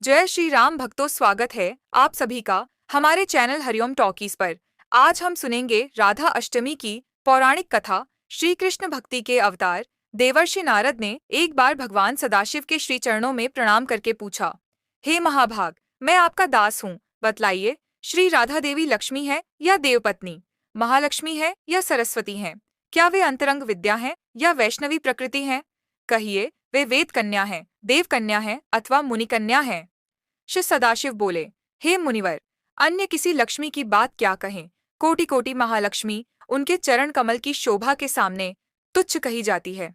जय श्री राम भक्तों, स्वागत है आप सभी का हमारे चैनल हरिओम टॉकीज पर। आज हम सुनेंगे राधा अष्टमी की पौराणिक कथा। श्री कृष्ण भक्ति के अवतार देवर्षि नारद ने एक बार भगवान सदाशिव के श्री चरणों में प्रणाम करके पूछा, हे महाभाग, मैं आपका दास हूँ, बतलाइए, श्री राधा देवी लक्ष्मी है या देवपत्नी, महालक्ष्मी है या सरस्वती हैं? क्या वे अंतरंग विद्या हैं या वैष्णवी प्रकृति हैं? कहिए, वे वेद कन्या हैं, देव कन्या हैं अथवा मुनि कन्या हैं? श्री सदाशिव बोले, हे मुनिवर, अन्य किसी लक्ष्मी की बात क्या कहें, कोटि कोटि महालक्ष्मी उनके चरण कमल की शोभा के सामने तुच्छ कही जाती है।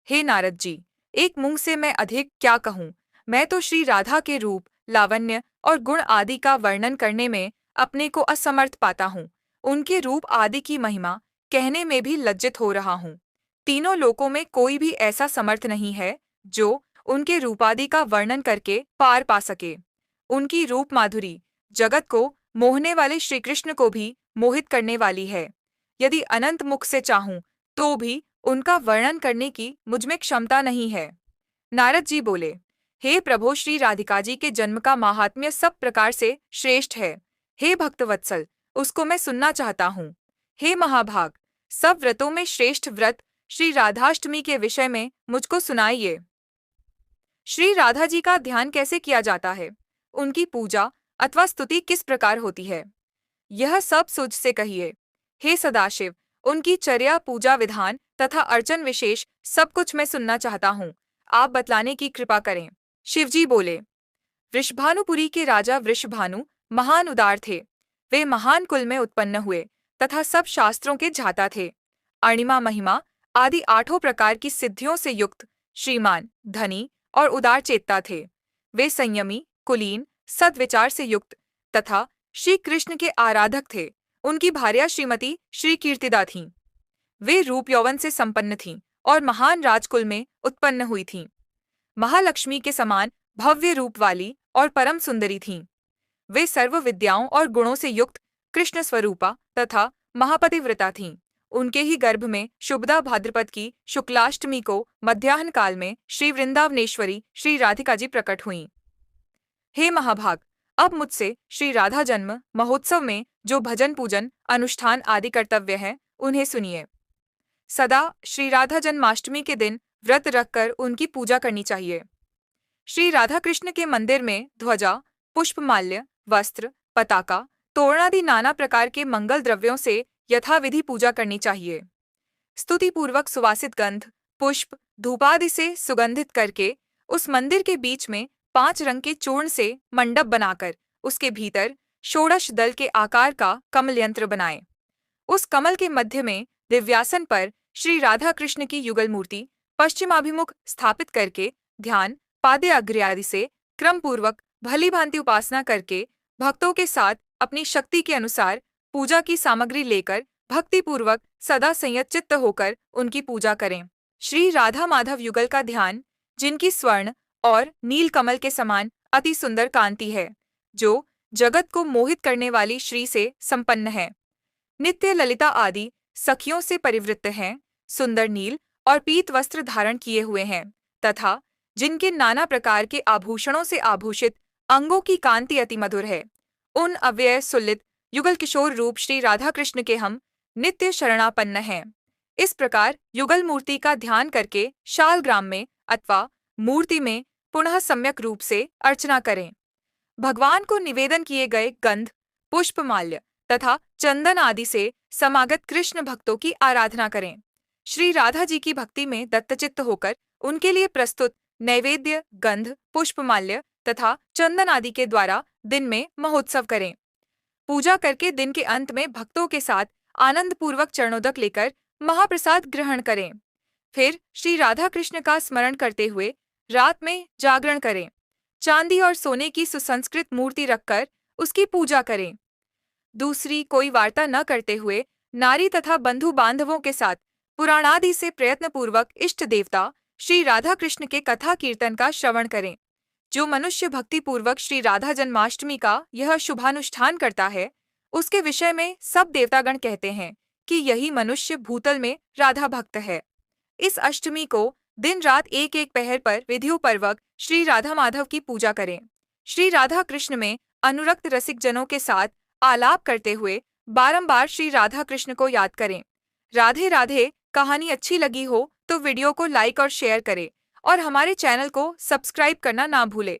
हे नारद जी, एक मुंह से मैं अधिक क्या कहूँ। मैं तो श्री राधा के रूप, लावण्य और गुण आदि का वर्णन करने में अपने को असमर्थ पाता हूँ। उनके रूप आदि की महिमा कहने में भी लज्जित हो रहा हूँ। तीनों लोकों में कोई भी ऐसा समर्थ नहीं है जो उनके रूपादि का वर्णन करके पार पा सके। उनकी रूप माधुरी जगत को मोहने वाले श्री कृष्ण को भी मोहित करने वाली है। यदि अनंत मुख से चाहूं तो भी उनका वर्णन करने की मुझमें क्षमता नहीं है। नारद जी बोले, हे प्रभो, श्री राधिका जी के जन्म का महात्म्य सब प्रकार से श्रेष्ठ है। हे भक्तवत्सल, उसको मैं सुनना चाहता हूँ। हे महाभाग, सब व्रतों में श्रेष्ठ व्रत श्री राधाष्टमी के विषय में मुझको सुनाइए। श्री राधा जी का ध्यान कैसे किया जाता है? उनकी पूजा अथवा स्तुति किस प्रकार होती है? यह सब सूझ से कहिए। हे सदाशिव, उनकी चर्या, पूजा विधान तथा अर्चन विशेष सब कुछ मैं सुनना चाहता हूँ। आप बतलाने की कृपा करें। शिवजी बोले, वृषभानुपुरी के राजा वृषभानु महान उदार थे। वे महान कुल में उत्पन्न हुए तथा सब शास्त्रों के झाता थे। अणिमा, महिमा आदि 8 प्रकार की सिद्धियों से युक्त, श्रीमान, धनी और उदार चेतता थे। वे संयमी, कुलीन, सद्विचार से युक्त तथा श्री कृष्ण के आराधक थे। उनकी भार्या श्रीमती श्री कीर्तिदा थीं। वे रूप यौवन से संपन्न थीं और महान राजकुल में उत्पन्न हुई थीं। महालक्ष्मी के समान भव्य रूप वाली और परम सुंदरी थीं। वे सर्व विद्याओं और गुणों से युक्त कृष्ण स्वरूपा तथा महापतिव्रता थीं। उनके ही गर्भ में शुभदा भाद्रपद की शुक्लाष्टमी को मध्याह्न काल में श्री वृंदावनेश्वरी श्री राधिका जी प्रकट हुईं। हे महाभाग, अब मुझसे श्री राधा जन्म महोत्सव में जो भजन, पूजन, अनुष्ठान आदि कर्तव्य हैं, उन्हें सुनिए। सदा श्री राधा जन्माष्टमी के दिन व्रत रखकर उनकी पूजा करनी चाहिए। श्री राधा कृष्ण के मंदिर में ध्वजा, पुष्पमाल्य, वस्त्र, पताका, तोरणादि नाना प्रकार के मंगल द्रव्यों से यथाविधि पूजा करनी चाहिए। स्तुति पूर्वक सुवासित गंध, पुष्प, धूपादि से सुगंधित करके उस मंदिर के बीच में 5 रंग के चूर्ण से मंडप बनाकर उसके भीतर षोडश दल के आकार का कमल यंत्र बनाएं। उस कमल के मध्य में दिव्यासन पर श्री राधा कृष्ण की युगल मूर्ति पश्चिमाभिमुख स्थापित करके ध्यान, पादे अग्र्य आदि से क्रम पूर्वक भली भांति उपासना करके भक्तों के साथ अपनी शक्ति के अनुसार पूजा की सामग्री लेकर भक्ति पूर्वक सदा संयत चित्त होकर उनकी पूजा करें। श्री राधा माधव युगल का ध्यान, जिनकी स्वर्ण और नील कमल के समान अति सुंदर कांति है, जो जगत को मोहित करने वाली श्री से संपन्न है, नित्य ललिता आदि सखियों से परिवृत्त हैं, सुंदर नील और पीत वस्त्र धारण किए हुए हैं तथा जिनके नाना प्रकार के आभूषणों से आभूषित अंगों की कांति अति मधुर है, उन अव्यय सुलित युगल किशोर रूप श्री राधा कृष्ण के हम नित्य शरणापन्न हैं। इस प्रकार युगल मूर्ति का ध्यान करके शालग्राम में अथवा मूर्ति में पुनः सम्यक रूप से अर्चना करें। भगवान को निवेदन किए गए गंध, पुष्पमाल्य तथा चंदन आदि से समागत कृष्ण भक्तों की आराधना करें। श्री राधा जी की भक्ति में दत्तचित्त होकर उनके लिए प्रस्तुत नैवेद्य, गंध, पुष्पमाल्य तथा चंदन आदि के द्वारा दिन में महोत्सव करें। पूजा करके दिन के अंत में भक्तों के साथ आनंद पूर्वक चरणोदक लेकर महाप्रसाद ग्रहण करें। फिर श्री राधा कृष्ण का स्मरण करते हुए रात में जागरण करें। चांदी और सोने की सुसंस्कृत मूर्ति रखकर उसकी पूजा करें। दूसरी कोई वार्ता न करते हुए नारी तथा बंधु बांधवों के साथ पुराणादि से प्रयत्न पूर्वक इष्ट देवता श्री राधा कृष्ण के कथा कीर्तन का श्रवण करें। जो मनुष्य भक्ति पूर्वक श्री राधा जन्माष्टमी का यह शुभानुष्ठान करता है, उसके विषय में सब देवतागण कहते हैं कि यही मनुष्य भूतल में राधा भक्त है। इस अष्टमी को दिन रात एक एक पहर पर विधिपूर्वक श्री राधा माधव की पूजा करें। श्री राधा कृष्ण में अनुरक्त रसिक जनों के साथ आलाप करते हुए बारंबार श्री राधा कृष्ण को याद करें। राधे राधे। कहानी अच्छी लगी हो तो वीडियो को लाइक और शेयर करें और हमारे चैनल को सब्सक्राइब करना ना भूलें